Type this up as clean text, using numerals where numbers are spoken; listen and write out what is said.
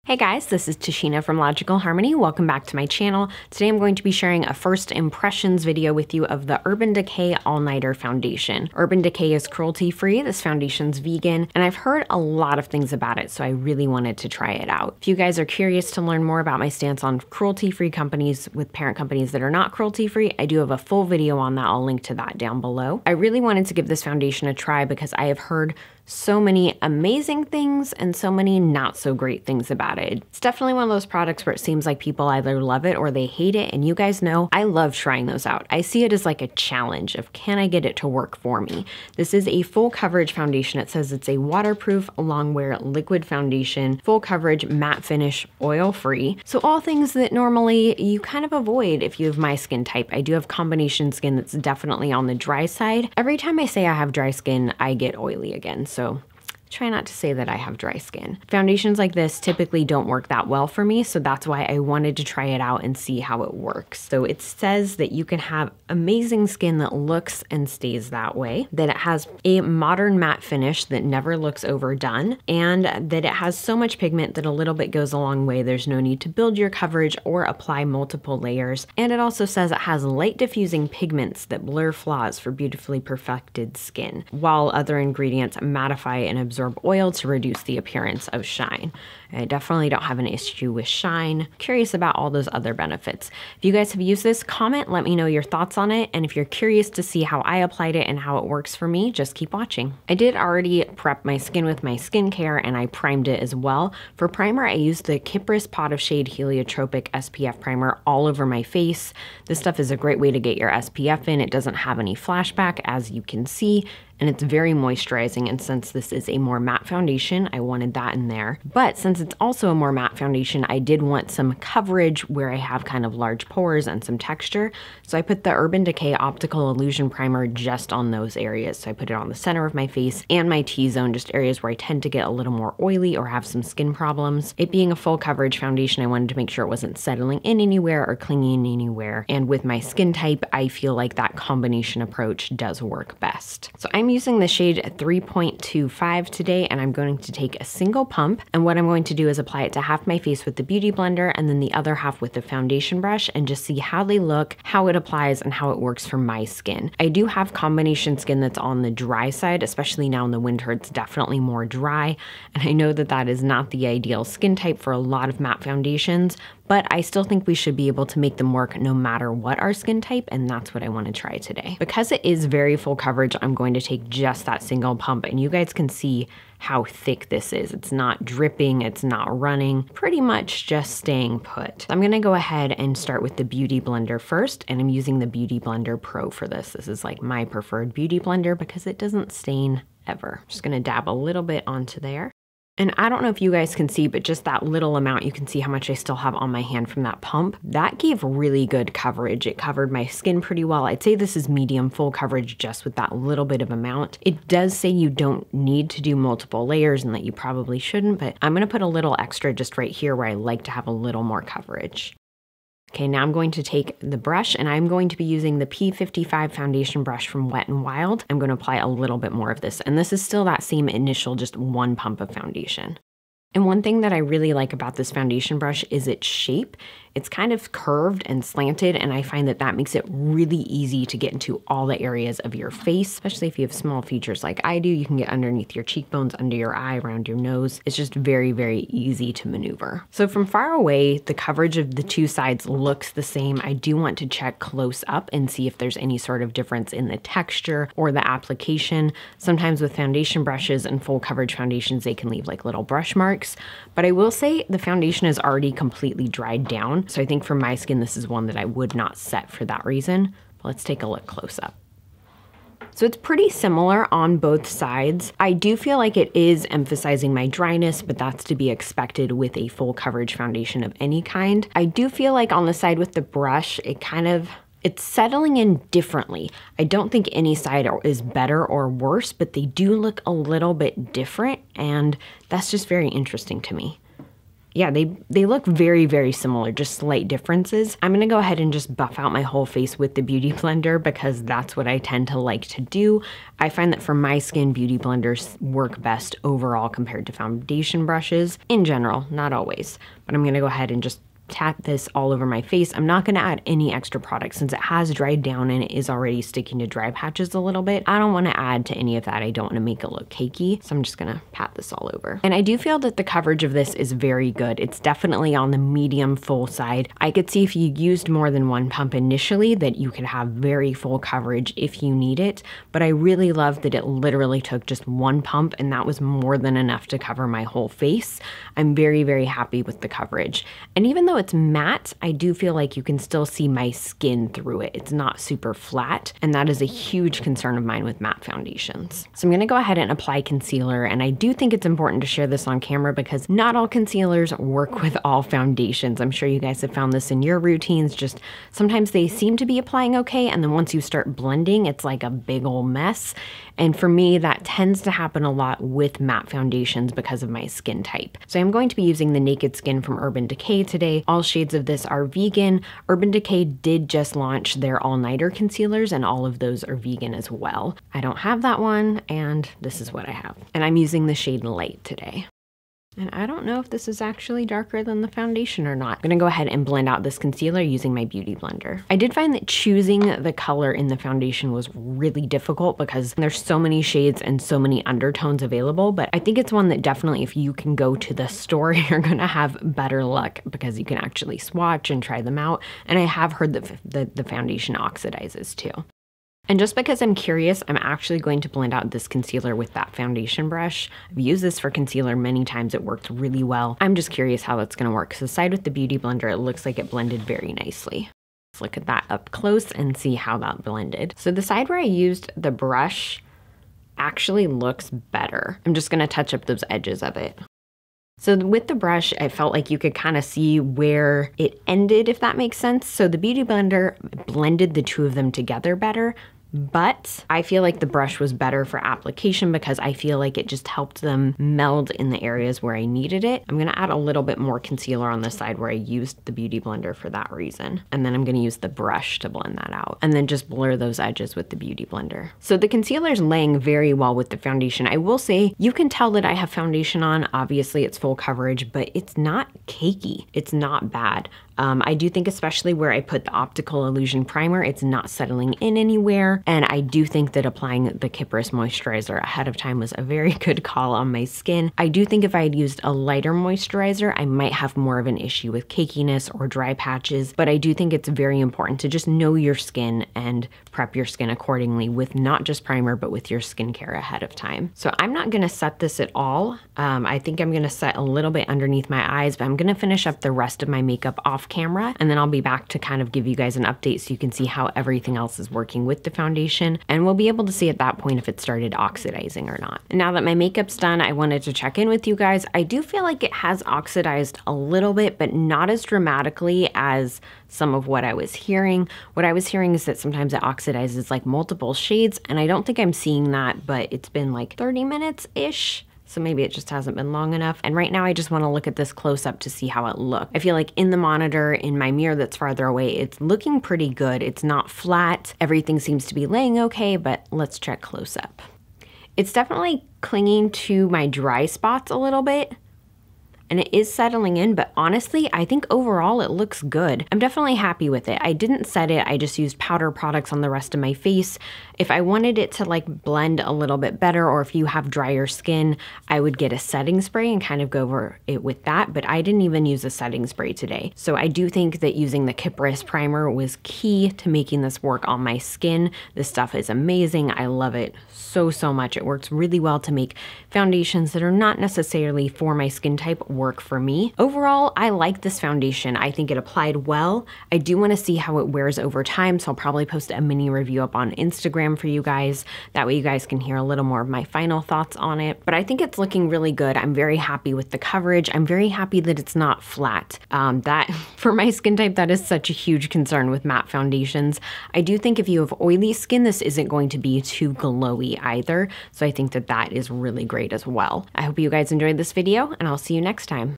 Hey guys, this is Tashina from Logical Harmony. Welcome back to my channel. Today I'm going to be sharing a first impressions video with you of the Urban Decay All-Nighter Foundation. Urban Decay is cruelty-free, this foundation's vegan, and I've heard a lot of things about it, so I really wanted to try it out. If you guys are curious to learn more about my stance on cruelty-free companies with parent companies that are not cruelty-free, I do have a full video on that. I'll link to that down below. I really wanted to give this foundation a try because I have heard so many amazing things and so many not so great things about it. It's definitely one of those products where it seems like people either love it or they hate it, and you guys know I love trying those out. I see it as like a challenge of, can I get it to work for me? This is a full coverage foundation. It says it's a waterproof, long wear liquid foundation, full coverage, matte finish, oil free. So all things that normally you kind of avoid if you have my skin type. I do have combination skin that's definitely on the dry side. Every time I say I have dry skin, I get oily again. So try not to say that I have dry skin. Foundations like this typically don't work that well for me, so that's why I wanted to try it out and see how it works. So it says that you can have amazing skin that looks and stays that way, that it has a modern matte finish that never looks overdone, and that it has so much pigment that a little bit goes a long way. There's no need to build your coverage or apply multiple layers. And it also says it has light diffusing pigments that blur flaws for beautifully perfected skin, while other ingredients mattify and absorb oil to reduce the appearance of shine. I definitely don't have an issue with shine. Curious about all those other benefits. If you guys have used this, comment, let me know your thoughts on it. And if you're curious to see how I applied it and how it works for me, just keep watching. I did already prep my skin with my skincare and I primed it as well. For primer, I used the Kypris Pot of Shade Heliotropic SPF primer all over my face. This stuff is a great way to get your SPF in. It doesn't have any flashback, as you can see, and it's very moisturizing, and since this is a more matte foundation, I wanted that in there. But since it's also a more matte foundation, I did want some coverage where I have kind of large pores and some texture, so I put the Urban Decay Optical Illusion Primer just on those areas. So I put it on the center of my face and my T-zone, just areas where I tend to get a little more oily or have some skin problems. It being a full coverage foundation, I wanted to make sure it wasn't settling in anywhere or clinging anywhere, and with my skin type, I feel like that combination approach does work best. So I'm using the shade 3.25 today, and I'm going to take a single pump, and what I'm going to do is apply it to half my face with the Beauty Blender and then the other half with the foundation brush, and just see how they look, how it applies, and how it works for my skin. I do have combination skin that's on the dry side, especially now in the winter. It's definitely more dry, and I know that that is not the ideal skin type for a lot of matte foundations, but I still think we should be able to make them work no matter what our skin type, and that's what I want to try today. Because it is very full coverage, I'm going to take just that single pump, and you guys can see how thick this is. It's not dripping, it's not running, pretty much just staying put. I'm gonna go ahead and start with the Beauty Blender first, and I'm using the Beauty Blender Pro for this. This is like my preferred Beauty Blender because it doesn't stain ever. Just gonna dab a little bit onto there. And I don't know if you guys can see, but just that little amount, you can see how much I still have on my hand from that pump. That gave really good coverage. It covered my skin pretty well. I'd say this is medium full coverage just with that little bit of amount. It does say you don't need to do multiple layers and that you probably shouldn't, but I'm gonna put a little extra just right here where I like to have a little more coverage. Okay, now I'm going to take the brush, and I'm going to be using the P55 foundation brush from Wet n Wild. I'm going to apply a little bit more of this, and this is still that same initial just one pump of foundation. And one thing that I really like about this foundation brush is its shape. It's kind of curved and slanted, and I find that that makes it really easy to get into all the areas of your face, especially if you have small features like I do. You can get underneath your cheekbones, under your eye, around your nose. It's just very, very easy to maneuver. So from far away, the coverage of the two sides looks the same. I do want to check close up and see if there's any sort of difference in the texture or the application. Sometimes with foundation brushes and full coverage foundations, they can leave like little brush marks, but I will say the foundation is already completely dried down. So I think for my skin, this is one that I would not set for that reason. But let's take a look close up. So it's pretty similar on both sides. I do feel like it is emphasizing my dryness, but that's to be expected with a full coverage foundation of any kind. I do feel like on the side with the brush, it's settling in differently. I don't think any side is better or worse, but they do look a little bit different, and that's just very interesting to me. yeah, they look very, very similar, just slight differences. I'm gonna go ahead and just buff out my whole face with the Beauty Blender because that's what I tend to like to do. I find that for my skin, Beauty Blenders work best overall compared to foundation brushes in general, not always. But I'm gonna go ahead and just tap this all over my face. I'm not gonna add any extra product since it has dried down and it is already sticking to dry patches a little bit. I don't wanna add to any of that. I don't wanna make it look cakey. So I'm just gonna pat this all over. And I do feel that the coverage of this is very good. It's definitely on the medium full side. I could see if you used more than one pump initially that you could have very full coverage if you need it. But I really love that it literally took just one pump and that was more than enough to cover my whole face. I'm very, very happy with the coverage. And even though it's matte, I do feel like you can still see my skin through it. It's not super flat, and that is a huge concern of mine with matte foundations. So I'm gonna go ahead and apply concealer, and I do think it's important to share this on camera because not all concealers work with all foundations. I'm sure you guys have found this in your routines, just sometimes they seem to be applying okay, and then once you start blending, it's like a big old mess. And for me, that tends to happen a lot with matte foundations because of my skin type. So I'm going to be using the Naked Skin from Urban Decay today. All shades of this are vegan. Urban Decay did just launch their all-nighter concealers and all of those are vegan as well. I don't have that one and this is what I have. And I'm using the shade Light today. And I don't know if this is actually darker than the foundation or not. I'm gonna go ahead and blend out this concealer using my Beauty Blender. I did find that choosing the color in the foundation was really difficult because there's so many shades and so many undertones available, but I think it's one that definitely if you can go to the store, you're gonna have better luck because you can actually swatch and try them out. And I have heard that the foundation oxidizes too. And just because I'm curious, I'm actually going to blend out this concealer with that foundation brush. I've used this for concealer many times. It worked really well. I'm just curious how that's gonna work. So the side with the Beauty Blender, it looks like it blended very nicely. Let's look at that up close and see how that blended. So the side where I used the brush actually looks better. I'm just gonna touch up those edges of it. So with the brush, I felt like you could kind of see where it ended, if that makes sense. So the Beauty Blender blended the two of them together better, but I feel like the brush was better for application because I feel like it just helped them meld in the areas where I needed it. I'm gonna add a little bit more concealer on the side where I used the Beauty Blender for that reason. And then I'm gonna use the brush to blend that out and then just blur those edges with the Beauty Blender. So the concealer is laying very well with the foundation. I will say you can tell that I have foundation on. Obviously it's full coverage, but it's not cakey. It's not bad. I do think especially where I put the Optical Illusion Primer, it's not settling in anywhere. And I do think that applying the Kypris moisturizer ahead of time was a very good call on my skin. I do think if I had used a lighter moisturizer, I might have more of an issue with cakiness or dry patches, but I do think it's very important to just know your skin and prep your skin accordingly with not just primer, but with your skincare ahead of time. So I'm not gonna set this at all. I think I'm gonna set a little bit underneath my eyes, but I'm gonna finish up the rest of my makeup off camera, and then I'll be back to kind of give you guys an update so you can see how everything else is working with the foundation, and we'll be able to see at that point if it started oxidizing or not. And now that my makeup's done, I wanted to check in with you guys. I do feel like it has oxidized a little bit, but not as dramatically as some of what I was hearing. What I was hearing is that sometimes it oxidizes like multiple shades, and I don't think I'm seeing that, but it's been like 30 minutes-ish. So maybe it just hasn't been long enough. And right now I just wanna look at this close up to see how it looks. I feel like in the monitor, in my mirror that's farther away, it's looking pretty good. It's not flat. Everything seems to be laying okay, but let's check close up. It's definitely clinging to my dry spots a little bit, and it is settling in, but honestly, I think overall it looks good. I'm definitely happy with it. I didn't set it, I just used powder products on the rest of my face. If I wanted it to like blend a little bit better, or if you have drier skin, I would get a setting spray and kind of go over it with that, but I didn't even use a setting spray today. So I do think that using the Kypris primer was key to making this work on my skin. This stuff is amazing. I love it so, so much. It works really well to make foundations that are not necessarily for my skin type work for me. Overall, I like this foundation. I think it applied well. I do want to see how it wears over time, so I'll probably post a mini review up on Instagram for you guys. That way you guys can hear a little more of my final thoughts on it. But I think it's looking really good. I'm very happy with the coverage. I'm very happy that it's not flat. That, for my skin type, that is such a huge concern with matte foundations. I do think if you have oily skin, this isn't going to be too glowy either. So I think that that is really great as well. I hope you guys enjoyed this video, and I'll see you next time.